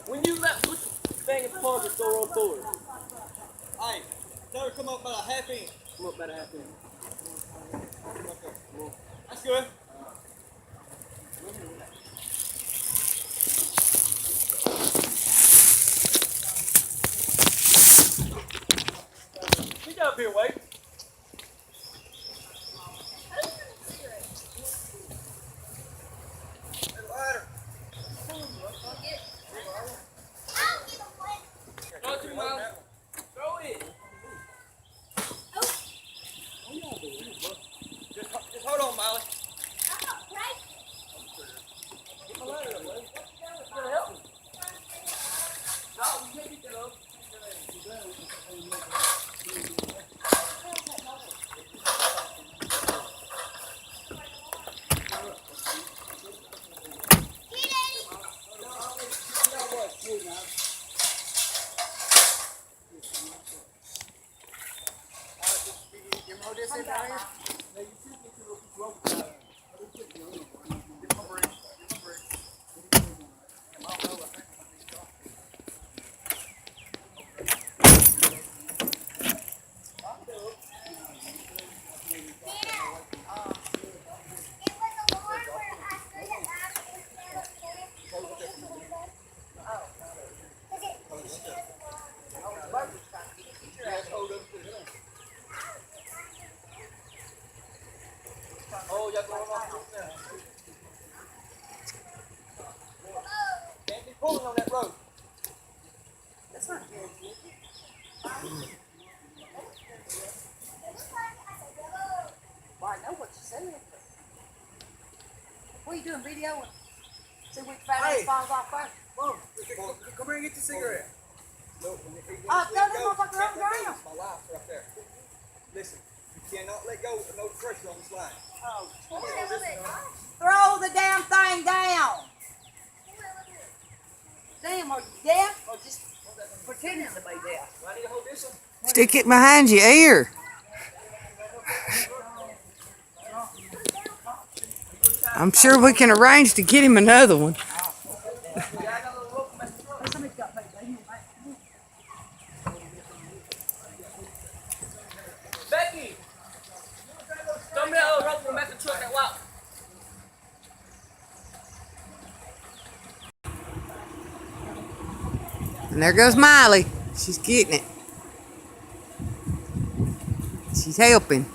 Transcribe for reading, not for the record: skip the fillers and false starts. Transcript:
When you let put the thing in the plug, it's go roll forward. Hey, tell her come up about a half inch. Come up about a half inch. That's good. Get up here, Wade. Ladder. Go 2 miles. Throw it. Just hold on, Molly. Get my ladder up, Wade. It's gonna help me. No, you can't get that up. Oh, y'all going off now. Can't be pulling on that road. That's not good. Well, I know what you said. What are you doing, videoing? See which fat ass falls off first? Come here and get the cigarette. No, Oh, throw that motherfucker on the ground. My life right there. Listen, you cannot let go of no pressure on this line. Oh, throw the damn thing down. Damn, are you deaf or just pretending to be deaf? Do I need to hold this one? Stick it behind your ear. I'm sure we can arrange to get him another one. Somebody's got paper. Becky! Throw me that old rope from back in the truck that walk. And there goes Miley. She's getting it. She's helping.